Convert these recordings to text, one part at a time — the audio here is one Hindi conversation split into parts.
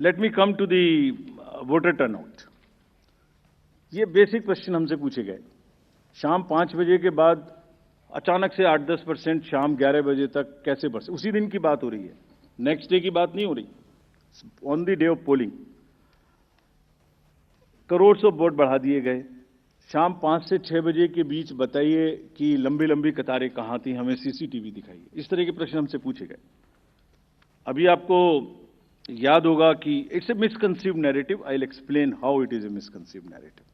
Late me come to the voter turnout. ये बेसिक क्वेश्चन हमसे पूछे गए। शाम 5 बजे के बाद अचानक से 8-10%, शाम 11 बजे तक कैसे बढ़ सकते? उसी दिन की बात हो रही है, नेक्स्ट डे की बात नहीं हो रही। On the day of polling crore of vote बढ़ा दिए गए। शाम 5 से 6 बजे के बीच बताइए कि लंबी लंबी कतारें कहां थी, हमें सीसीटीवी दिखाइए। इस तरह के प्रश्न हमसे पूछे गए। अभी आपको याद होगा कि it's a misconceived narrative. I will explain how it is a misconceived narrative.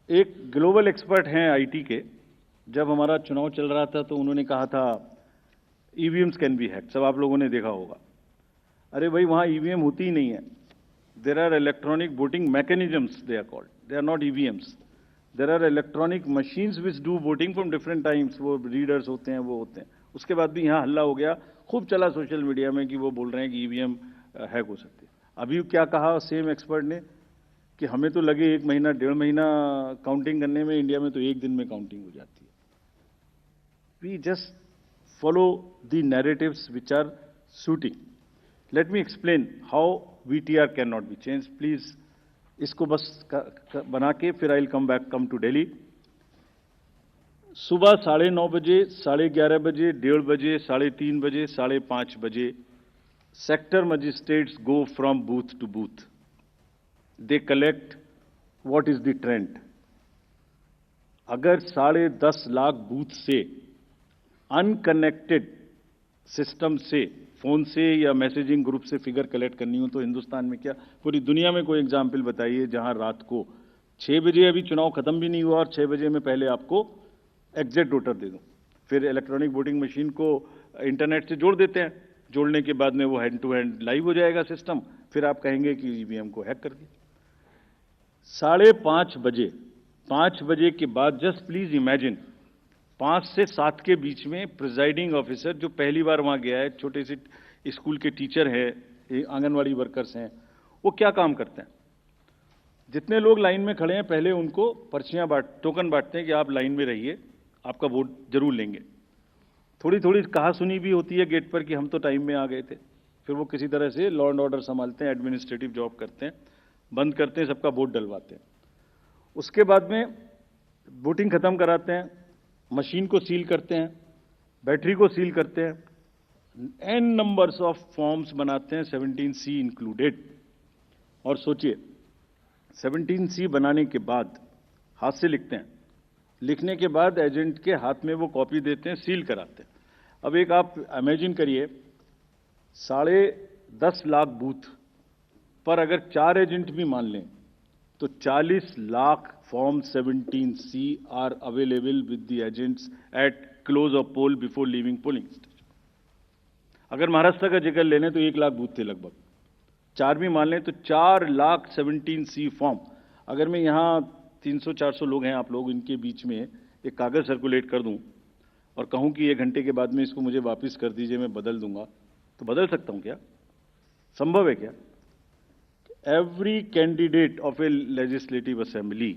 एक ग्लोबल एक्सपर्ट हैं आईटी के, जब हमारा चुनाव चल रहा था तो उन्होंने कहा था ईवीएम्स कैन बी हैक्ड। सब आप लोगों ने देखा होगा। अरे भाई, वहां ईवीएम होती ही नहीं है। There are electronic voting mechanisms, they are called, they are not EVMs. There are electronic machines which do voting from different times. वो रीडर्स होते हैं, वो होते हैं। उसके बाद भी यहाँ हल्ला हो गया, खूब चला सोशल मीडिया में कि वो बोल रहे हैं कि ईवीएम हैक हो सकती है। अभी क्या कहा सेम एक्सपर्ट ने कि हमें तो लगे 1 महीना 1.5 महीना काउंटिंग करने में, इंडिया में तो 1 दिन में काउंटिंग हो जाती है। We just follow the narratives which are suiting. Let me explain how VTR can not be change. Please इसको बस बना के फिर I will come to Delhi. सुबह 9:30 बजे, 11:30 बजे, 1:30 बजे, 3:30 बजे, 5:30 बजे sector magistrates go from booth to booth. They collect what is the trend. अगर 10.5 लाख बूथ से अनकनेक्टेड सिस्टम से, फोन से या मैसेजिंग ग्रुप से फिगर कलेक्ट करनी हो तो हिंदुस्तान में क्या, पूरी दुनिया में कोई एग्जाम्पल बताइए जहां रात को 6 बजे, अभी चुनाव खत्म भी नहीं हुआ और 6 बजे में पहले आपको एग्जैक्ट वोटर दे दूं। फिर इलेक्ट्रॉनिक वोटिंग मशीन को इंटरनेट से जोड़ देते हैं। जोड़ने के बाद में वो हैंड टू हैंड लाइव हो जाएगा सिस्टम। फिर आप कहेंगे कि ईवीएम को हैक कर दिया। 5:30 बजे, 5 बजे के बाद जस्ट प्लीज इमेजिन, 5 से 7 के बीच में प्रिजाइडिंग ऑफिसर जो पहली बार वहां गया है, छोटे से स्कूल के टीचर है, आंगनवाड़ी वर्कर्स हैं, वो क्या काम करते हैं? जितने लोग लाइन में खड़े हैं पहले उनको पर्चियां टोकन बांटते हैं कि आप लाइन में रहिए, आपका वोट जरूर लेंगे। थोड़ी थोड़ी कहा सुनी भी होती है गेट पर कि हम तो टाइम में आ गए थे। फिर वो किसी तरह से लॉ एंड ऑर्डर संभालते हैं, एडमिनिस्ट्रेटिव जॉब करते हैं, बंद करते हैं, सबका वोट डलवाते हैं। उसके बाद में वोटिंग खत्म कराते हैं, मशीन को सील करते हैं, बैटरी को सील करते हैं, एन नंबर्स ऑफ फॉर्म्स बनाते हैं, 17C इंक्लूडेड। और सोचिए, 17C बनाने के बाद हाथ से लिखते हैं, लिखने के बाद एजेंट के हाथ में वो कॉपी देते हैं, सील कराते हैं। अब एक आप इमेजिन करिए, 10.5 लाख बूथ पर अगर 4 एजेंट भी मान लें तो 40 lakh form 17C are available with the agents at close of poll before leaving polling station. अगर महाराष्ट्र का जिक्र ले लें तो 1 लाख बूथ थे लगभग, 4 भी मान लें तो 4 लाख 17C फॉर्म। अगर मैं यहां 300-400 लोग हैं आप लोग, इनके बीच में एक कागज सर्कुलेट कर दूं और कहूं कि 1 घंटे के बाद में इसको मुझे वापस कर दीजिए, मैं बदल दूंगा, तो बदल सकता हूं क्या? संभव है क्या? Every candidate of a legislative assembly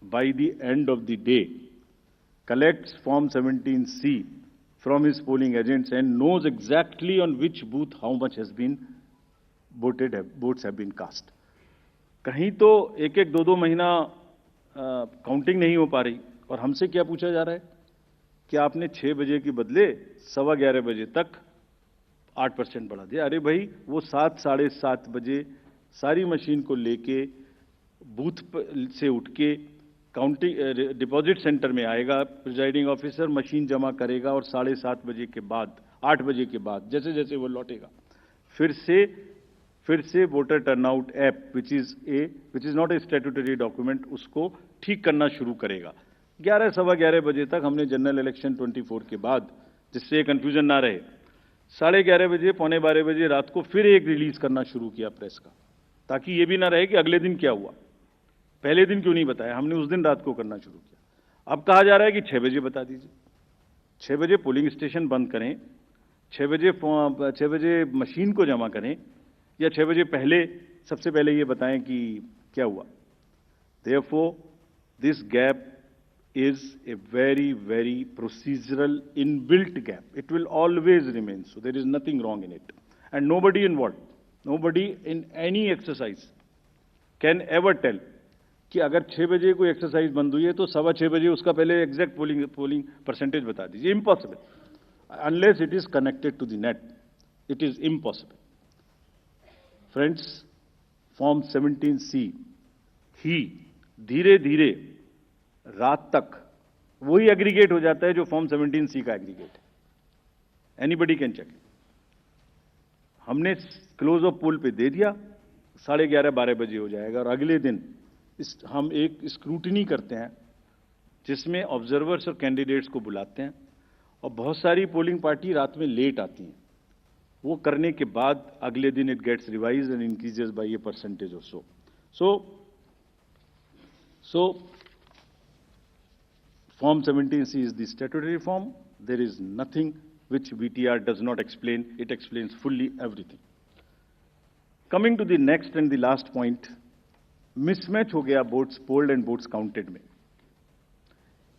by the end of the day collects form 17C from his polling agents and knows exactly on which booth how much has been voted, votes have been cast. कहीं तो 1-1, 2-2 महीना काउंटिंग नहीं हो पा रही और हमसे क्या पूछा जा रहा है कि आपने 6 बजे के बदले 11:15 बजे तक 8% बढ़ा दिया। अरे भाई, वो 7, 7:30 बजे सारी मशीन को लेके बूथ से उठ के काउंटिंग डिपॉजिट सेंटर में आएगा, प्रिजाइडिंग ऑफिसर मशीन जमा करेगा और 7:30 बजे के बाद, 8 बजे के बाद जैसे जैसे वो लौटेगा फिर से voter turnout app which is not a statutory document, उसको ठीक करना शुरू करेगा। 11, 11:15 बजे तक हमने जनरल इलेक्शन 24 के बाद, जिससे कंफ्यूजन ना रहे, 11:30 बजे, 11:45 बजे रात को फिर एक रिलीज करना शुरू किया प्रेस का, ताकि ये भी ना रहे कि अगले दिन क्या हुआ, पहले दिन क्यों नहीं बताया। हमने उस दिन रात को करना शुरू किया। अब कहा जा रहा है कि 6 बजे बता दीजिए, 6 बजे पोलिंग स्टेशन बंद करें, 6 बजे मशीन को जमा करें, या 6 बजे पहले, सबसे पहले ये बताएं कि क्या हुआ। Therefore, this gap is a very, very procedural inbuilt gap. It will always remain so. There is nothing wrong in it. And nobody involved. Nobody in any exercise can ever tell कि अगर 6 बजे कोई एक्सरसाइज बंद हुई है तो 6:15 बजे उसका पहले एग्जैक्ट पोलिंग परसेंटेज बता दीजिए. Impossible. Unless it is connected to the net, it is impossible. Friends, form 17C ही धीरे धीरे रात तक वही एग्रीगेट हो जाता है जो फॉर्म 17C का एग्रीगेट है. Anybody can check. हमने क्लोज ऑफ पोल पे दे दिया, 11:30-12 बजे हो जाएगा, और अगले दिन हम एक स्क्रूटनी करते हैं जिसमें ऑब्जर्वर्स और कैंडिडेट्स को बुलाते हैं, और बहुत सारी पोलिंग पार्टी रात में लेट आती हैं. वो करने के बाद अगले दिन it gets revise and increases by a percentage और so Form 17C is the statutory form. There is nothing which VTR does not explain. It explains fully everything. Coming to the next and the last point, mismatch हो गया votes polled and votes counted में.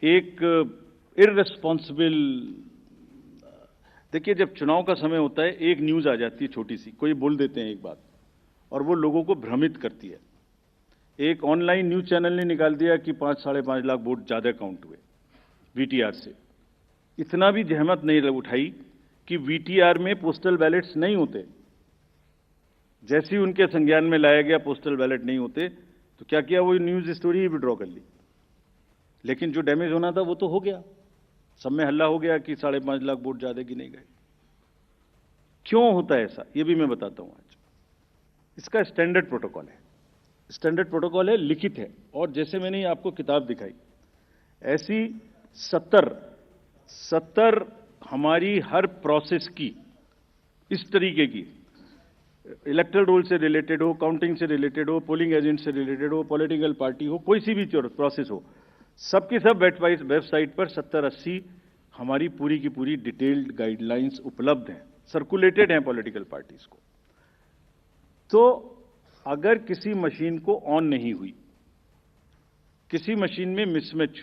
एक irresponsible, देखिए जब चुनाव का समय होता है एक न्यूज आ जाती है छोटी सी, कोई बोल देते हैं एक बात और वो लोगों को भ्रमित करती है. एक ऑनलाइन न्यूज चैनल ने निकाल दिया कि 5-5.5 लाख वोट ज्यादा काउंट हुए वीटीआर से. इतना भी जहमत नहीं उठाई कि वीटीआर में पोस्टल बैलेट्स नहीं होते. जैसे ही उनके संज्ञान में लाया गया पोस्टल बैलेट नहीं होते तो क्या किया, वो न्यूज स्टोरी ही विड्रॉ कर ली. लेकिन जो डैमेज होना था वो तो हो गया. सब में हल्ला हो गया कि 5.5 लाख वोट ज्यादा गिने गए. क्यों होता है ऐसा, ये भी मैं बताता हूं आज. इसका स्टैंडर्ड प्रोटोकॉल है. स्टैंडर्ड प्रोटोकॉल है, लिखित है, और जैसे मैंने आपको किताब दिखाई ऐसी 70 हमारी हर प्रोसेस की इस तरीके की, इलेक्टोरल रोल से रिलेटेड हो, काउंटिंग से रिलेटेड हो, पोलिंग एजेंट से रिलेटेड हो, पॉलिटिकल पार्टी हो, कोई सी भी प्रोसेस हो, सबकी सब वेबसाइट पर 70-80 हमारी पूरी की पूरी डिटेल्ड गाइडलाइंस उपलब्ध हैं, सर्कुलेटेड हैं पॉलिटिकल पार्टीज को. तो अगर किसी मशीन को ऑन नहीं हुई, किसी मशीन में मिसमैच,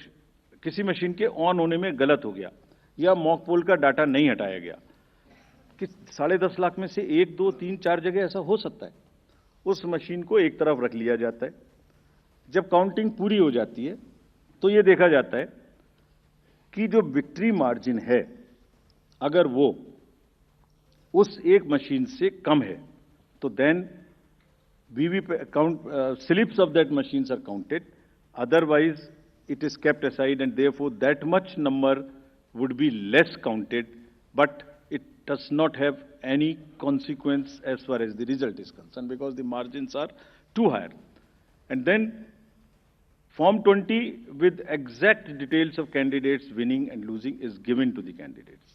किसी मशीन के ऑन होने में गलत हो गया, या मॉक पोल का डाटा नहीं हटाया गया, कि 10.5 लाख में से 1, 2, 3, 4 जगह ऐसा हो सकता है, उस मशीन को एक तरफ रख लिया जाता है. जब काउंटिंग पूरी हो जाती है तो यह देखा जाता है कि जो विक्ट्री मार्जिन है अगर वो उस एक मशीन से कम है तो then slips of that machines are counted. Otherwise, it is kept aside, and therefore that much number would be less counted, but it does not have any consequence as far as the result is concerned because the margins are too high. And then Form 20 with exact details of candidates winning and losing is given to the candidates.